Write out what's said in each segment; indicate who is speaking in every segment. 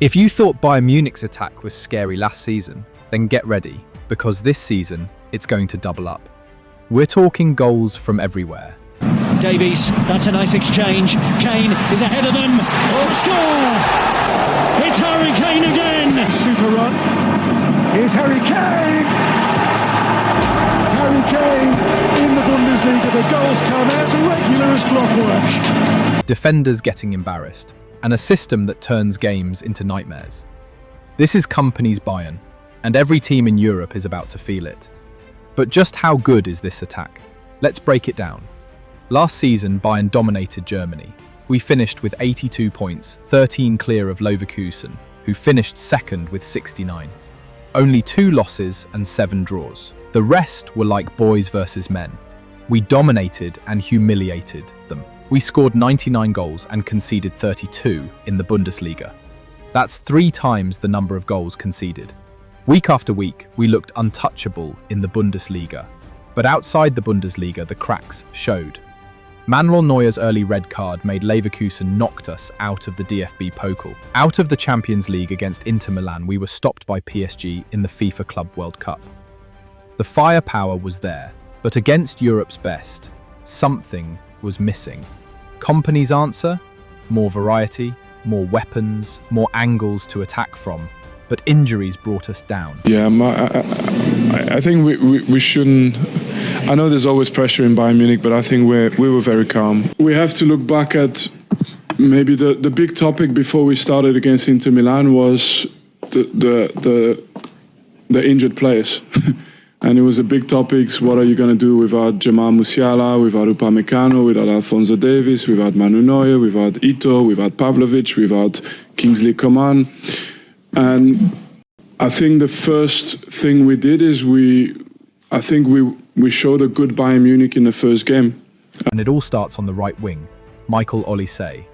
Speaker 1: If you thought Bayern Munich's attack was scary last season, then get ready, because this season, it's going to double up. We're talking goals from everywhere.
Speaker 2: Davies, that's a nice exchange. Kane is ahead of them. Score! It's Harry Kane again!
Speaker 3: Super run. Here's Harry Kane! Harry Kane in the Bundesliga. The goals come as regular as clockwork.
Speaker 1: Defenders getting embarrassed, and a system that turns games into nightmares. This is company's Bayern, and every team in Europe is about to feel it. But just how good is this attack? Let's break it down. Last season, Bayern dominated Germany. We finished with 82 points, 13 clear of Leverkusen, who finished second with 69. Only 2 losses and 7 draws. The rest were like boys versus men. We dominated and humiliated them. We scored 99 goals and conceded 32 in the Bundesliga. That's 3 times the number of goals conceded. Week after week, we looked untouchable in the Bundesliga. But outside the Bundesliga, the cracks showed. Manuel Neuer's early red card made Leverkusen knocked us out of the DFB Pokal. Out of the Champions League against Inter Milan, we were stopped by PSG in the FIFA Club World Cup. The firepower was there, but against Europe's best, something was missing. Company's answer? More variety, more weapons, more angles to attack from. But injuries brought us down.
Speaker 4: Yeah, I think we shouldn't. I know there's always pressure in Bayern Munich, but I think we were very calm. We have to look back at maybe the big topic before we started against Inter Milan was the injured players. And it was a big topic. What are you going to do without Jamal Musiala, without Upamecano, without Alphonso Davies, without Manu Neuer, without Ito, without Pavlovic, without Kingsley Coman? And I think the first thing we did is we showed a good Bayern Munich in the first game.
Speaker 1: And it all starts on the right wing, Michael Olise.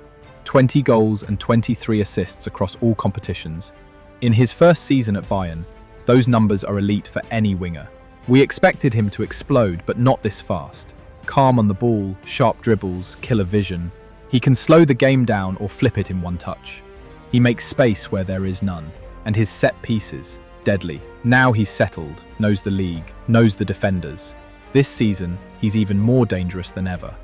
Speaker 1: 20 goals and 23 assists across all competitions. In his first season at Bayern, those numbers are elite for any winger. We expected him to explode, but not this fast. Calm on the ball, sharp dribbles, killer vision. He can slow the game down or flip it in one touch. He makes space where there is none, and his set pieces, deadly. Now he's settled, knows the league, knows the defenders. This season, he's even more dangerous than ever.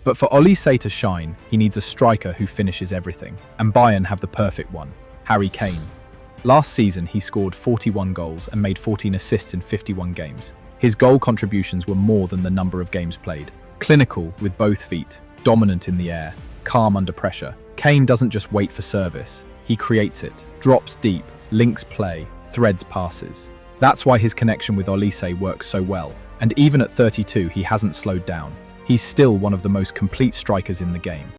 Speaker 1: But for Olise to shine, he needs a striker who finishes everything. And Bayern have the perfect one, Harry Kane. Last season, he scored 41 goals and made 14 assists in 51 games. His goal contributions were more than the number of games played. Clinical with both feet, dominant in the air, calm under pressure. Kane doesn't just wait for service. He creates it, drops deep, links play, threads passes. That's why his connection with Olise works so well. And even at 32, he hasn't slowed down. He's still one of the most complete strikers in the game.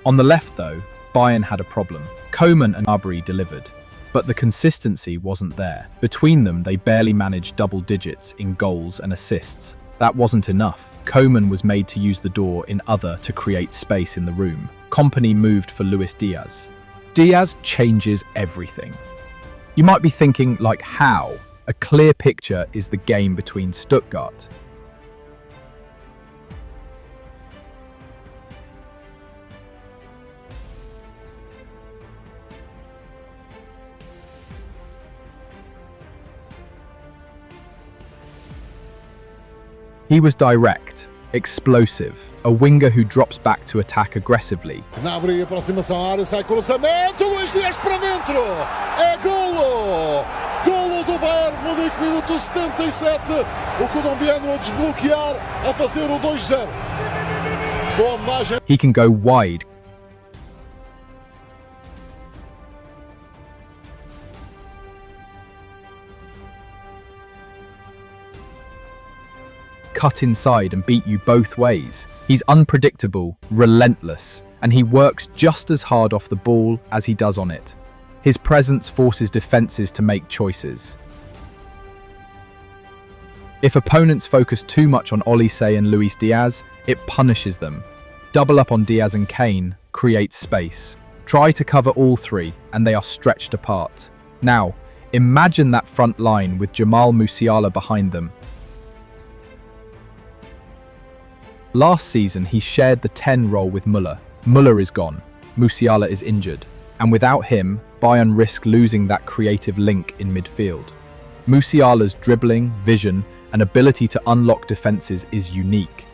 Speaker 1: On the left, though, Bayern had a problem. Coman and Gnabry delivered, but the consistency wasn't there. Between them, they barely managed double digits in goals and assists. That wasn't enough. Coman was made to use the door in other to create space in the room. Company moved for Luis Diaz. Diaz changes everything. You might be thinking, like, how? A clear picture is the game between Stuttgart. He was direct, explosive, a winger who drops back to attack aggressively.
Speaker 5: Gnabry, aproximação à área, sai com o lançamento, Luis Diaz para dentro, é golo! Golo do Bayern Munich, minuto 77, o colombiano a desbloquear, a fazer o 2-0. Boa homenagem.
Speaker 1: He can go wide, cut inside and beat you both ways. He's unpredictable, relentless, and he works just as hard off the ball as he does on it. His presence forces defenses to make choices. If opponents focus too much on Olise and Luis Diaz, it punishes them. Double up on Diaz and Kane creates space. Try to cover all three, and they are stretched apart. Now, imagine that front line with Jamal Musiala behind them. Last season, he shared the 10 role with Müller. Müller is gone, Musiala is injured, and without him, Bayern risk losing that creative link in midfield. Musiala's dribbling, vision, and ability to unlock defenses is unique.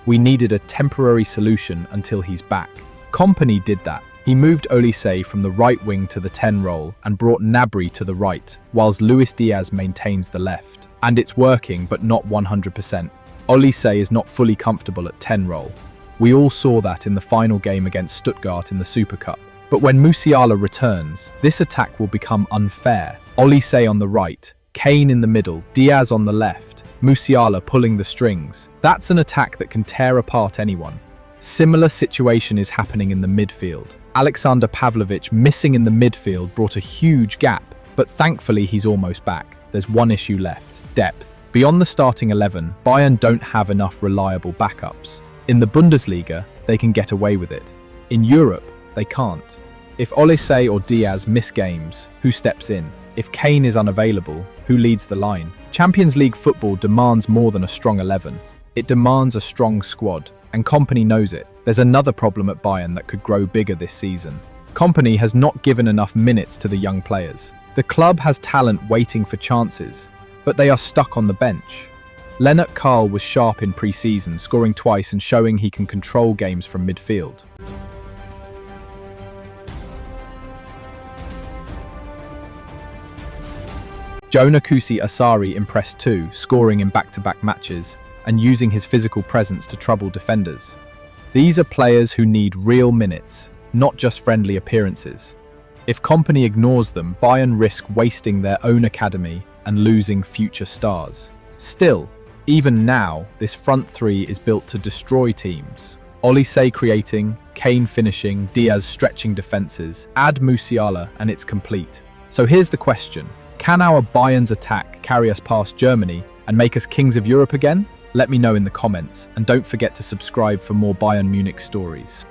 Speaker 1: We needed a temporary solution until he's back. Kompany did that. He moved Olise from the right wing to the 10 role and brought Gnabry to the right, whilst Luis Diaz maintains the left. And it's working, but not 100%. Olise is not fully comfortable at 10 role. We all saw that in the final game against Stuttgart in the Super Cup. But when Musiala returns, this attack will become unfair. Olise on the right, Kane in the middle, Diaz on the left, Musiala pulling the strings. That's an attack that can tear apart anyone. Similar situation is happening in the midfield. Alexander Pavlovich missing in the midfield brought a huge gap, but thankfully he's almost back. There's one issue left: depth. Beyond the starting 11, Bayern don't have enough reliable backups. In the Bundesliga, they can get away with it. In Europe, they can't. If Olise or Diaz miss games, who steps in? If Kane is unavailable, who leads the line? Champions League football demands more than a strong 11. It demands a strong squad, and Kompany knows it. There's another problem at Bayern that could grow bigger this season. Kompany has not given enough minutes to the young players. The club has talent waiting for chances, but they are stuck on the bench. Lennart Karl was sharp in pre-season, scoring twice and showing he can control games from midfield. Jonah Kusi Asari impressed too, scoring in back-to-back matches and using his physical presence to trouble defenders. These are players who need real minutes, not just friendly appearances. If Kompany ignores them, Bayern risk wasting their own academy and losing future stars. Still, even now, this front three is built to destroy teams. Olise creating, Kane finishing, Diaz stretching defenses. Add Musiala and it's complete. So here's the question: can our Bayern's attack carry us past Germany and make us kings of Europe again? Let me know in the comments, and don't forget to subscribe for more Bayern Munich stories.